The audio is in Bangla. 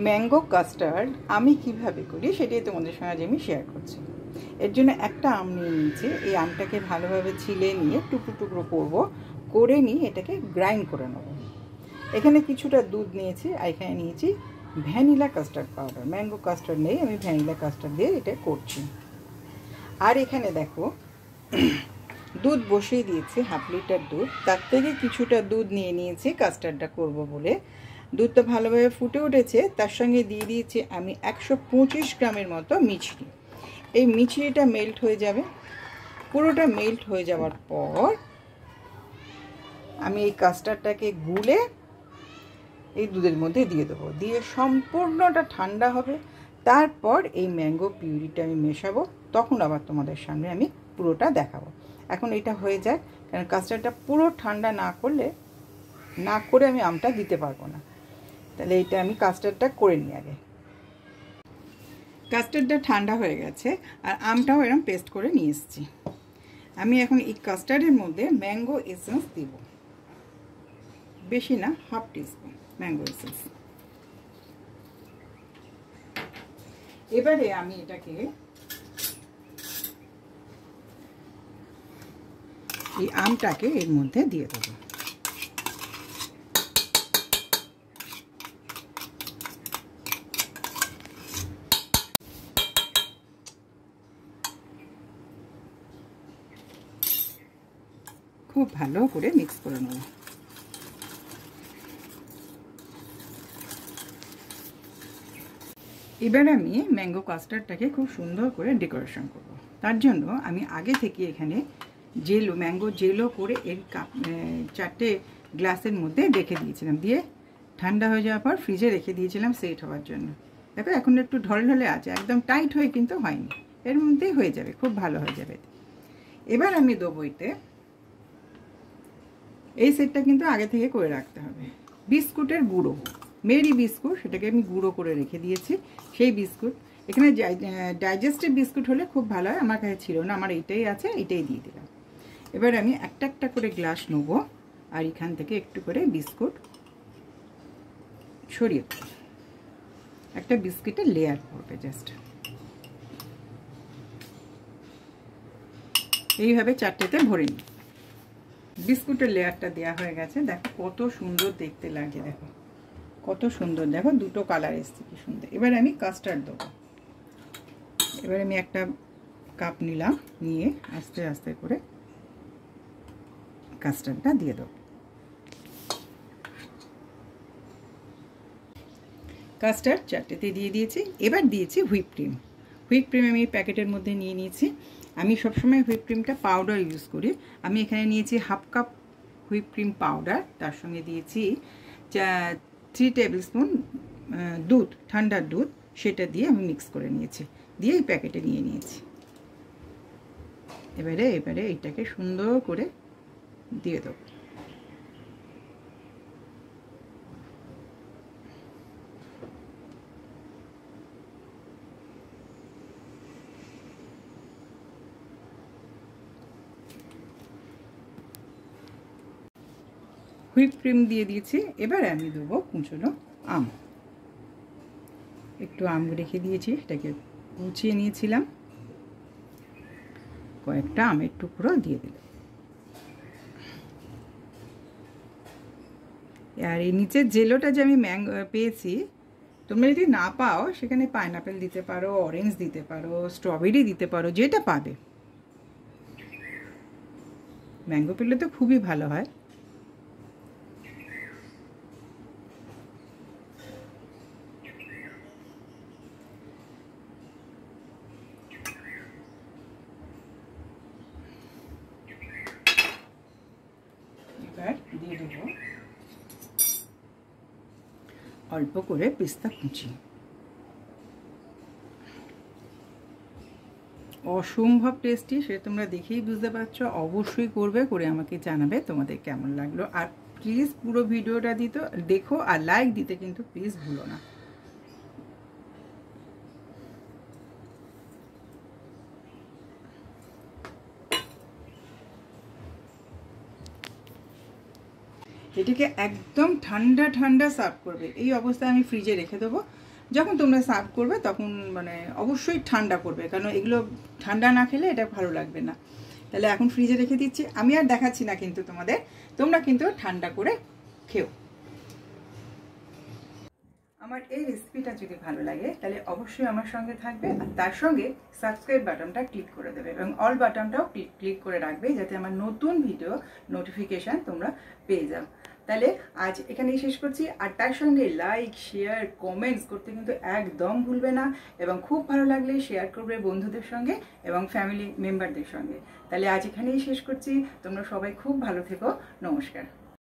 ম্যাঙ্গো কাস্টার্ড আমি কিভাবে করি সেটাই তোমাদের সঙ্গে আজ আমি শেয়ার করছি। এর জন্য একটা আম নিয়ে নিয়েছি। এই আমটাকে ভালোভাবে ছিলে নিয়ে টুকরো টুকরো করে নিয়ে এটাকে গ্রাইন্ড করে নেব। এখানে কিছুটা দুধ নিয়েছি আর এখানে নিয়েছি vanilla custard powder. Mango custard নেই, আমি ভ্যানিলা কাস্টার্ড দিয়ে এটা করছি। আর এখানে দেখো দুধ বসিয়ে দিয়েছি, 1/2 লিটার দুধ। তার থেকে কিছুটা দুধ নিয়ে নিয়েছি কাস্টার্ডটা করব বলে। দুধটা ভালোভাবে ফুটে উঠেছে, তার সঙ্গে দিয়ে দিয়েছি আমি 125 গ্রামের মতো মিছরি। এই মিছরিটা মেল্ট হয়ে যাবে। পুরোটা মেল্ট হয়ে যাওয়ার পর আমি এই কাস্টার্ডটাকে গুলে এই দুধের মধ্যে দিয়ে দেবো। দিয়ে সম্পূর্ণটা ঠান্ডা হবে, তারপর এই ম্যাঙ্গো পিউরিটা আমি মেশাবো। তখন আবার তোমাদের সামনে আমি পুরোটা দেখাবো। এখন এটা হয়ে যায়, কারণ কাস্টার্ডটা পুরো ঠান্ডা না করে আমি আমটা দিতে পারবো না। তাহলে এটা আমি কাস্টার্ডটা করে নিই আগে। কাস্টার্ডটা ঠান্ডা হয়ে গেছে আর আমটাও এরকম পেস্ট করে নিয়ে এসেছি। আমি এখন এই কাস্টার্ডের মধ্যে ম্যাঙ্গো এসেন্স দিব, বেশি না, 1/2 টিস্পুন ম্যাঙ্গো এসেন্স। এবারে আমি এটাকে এই আমটাকে এর মধ্যে দিয়ে দেবো। খুব ভালো করে মিক্স করে নেব। এবার আমি ম্যাঙ্গো কাস্টার্ডটাকে খুব সুন্দর করে ডেকোরেশন করব। তার জন্য আমি আগে থেকে এখানে ম্যাঙ্গো জেলো করে এর 4টে গ্লাসের মধ্যে রেখে দিয়েছিলাম। দিয়ে ঠান্ডা হয়ে যাওয়ার পর ফ্রিজে রেখে দিয়েছিলাম সেট হওয়ার জন্য। দেখো এখন একটু ঢলঢলে আছে, একদম টাইট হয়ে কিন্তু হয়নি, এর মধ্যেই হয়ে যাবে, খুব ভালো হয়ে যাবে। এবার আমি দেবো এতে, এই সেটটা কিন্তু আগে থেকে করে রাখতে হবে, বিস্কুটের গুঁড়ো, মেরি বিস্কুট, সেটাকে আমি গুঁড়ো করে রেখে দিয়েছি। সেই বিস্কুট, এখানে ডাইজেস্টিভ বিস্কুট হলে খুব ভালো হয়, আমার কাছে ছিল না, আমার এইটাই আছে, এইটাই দিয়ে দিলাম। এবার আমি একটা একটা করে গ্লাস নেব আর এখান থেকে একটু করে বিস্কুট ছড়িয়ে দেব। একটা বিস্কুটের লেয়ার পড়বে জাস্ট এইভাবে, 4টেতে ভরে নিই। বিস্কুটের লেয়ারটা দেওয়া হয়ে গেছে। দেখো কত সুন্দর দেখতে লাগে, দেখো কত সুন্দর, দেখো দুটো কালার এসছে কি সুন্দর। এবার আমি কাস্টার্ড দেবো। এবার আমি একটা কাপ নিলাম, নিয়ে আস্তে আস্তে করে কাস্টার্ডটা দিয়ে দেবো। কাস্টার্ড 4টেতে দিয়ে দিয়েছি। এবার দিয়েছি হুইপ ক্রিম। হুইপ ক্রিম আমি প্যাকেটের মধ্যে নিয়ে নিয়েছি। আমি সবসময় হুইপ ক্রিমটা পাউডার ইউজ করি। আমি এখানে নিয়েছি 1/2 কাপ হুইপ ক্রিম পাউডার, তার সঙ্গে দিয়েছি 3 টেবিল স্পুন দুধ, ঠান্ডার দুধ, সেটা দিয়ে আমি মিক্স করে নিয়েছি, দিয়ে এই প্যাকেটে নিয়ে নিয়েছি। এবারে এইটাকে সুন্দর করে দিয়ে দেবো। হুইপ ক্রিম দিয়ে দিয়েছি। এবারে আমি দেবো কুচনো আম, একটু আম রেখে দিয়েছি, এটাকে কুচিয়ে নিয়েছিলাম, কয়েকটা আমের টুকরো দিয়ে দিলাম। আর এই নিচের জেলোটা যে আমি পেয়েছি, তোমরা যদি না পাও সেখানে পাইনাপেল দিতে পারো, অরেঞ্জ দিতে পারো, স্ট্রবেরি দিতে পারো, যেটা পাবে। ম্যাঙ্গো পেলে তো খুবই ভালো হয়। এবার দিয়ে দেবো অল্প করে পেস্তা কুচি। অসম্ভব টেস্টি, সেটা তোমরা দেখেই বুঝতে পারছো। অবশ্যই করবে, করে আমাকে জানাবে তোমাদের কেমন লাগলো। আর প্লিজ পুরো ভিডিওটা দেখো আর লাইক দিতে কিন্তু প্লিজ ভুলো না। এটাকে একদম ঠান্ডা ঠান্ডা সার্ভ করবে। এই অবস্থায় আমি ফ্রিজে রেখে দেবো। যখন তোমরা সার্ভ করবে তখন মানে অবশ্যই ঠান্ডা করবে, কারণ এগুলো ঠান্ডা না খেলে এটা ভালো লাগবে না। তাহলে এখন ফ্রিজে রেখে দিচ্ছি। আমি আর দেখাচ্ছি না কিন্তু তোমাদের, তোমরা কিন্তু ঠান্ডা করে খেও। আমার এই রেসিপিটা যদি ভালো লাগে তাহলে অবশ্যই আমার সঙ্গে থাকবে, আর তার সঙ্গে সাবস্ক্রাইব বাটনটা ক্লিক করে দেবে এবং অল বাটনটাও ক্লিক করে রাখবে, যাতে আমার নতুন ভিডিও নোটিফিকেশান তোমরা পেয়ে যাও। তাহলে আজ এখানেই শেষ করছি, আর তার সঙ্গে লাইক শেয়ার কমেন্টস করতে কিন্তু একদম ভুলবে না, এবং খুব ভালো লাগলে শেয়ার করবে বন্ধুদের সঙ্গে এবং ফ্যামিলি মেম্বারদের সঙ্গে। তাহলে আজ এখানেই শেষ করছি, তোমরা সবাই খুব ভালো থেকো। নমস্কার।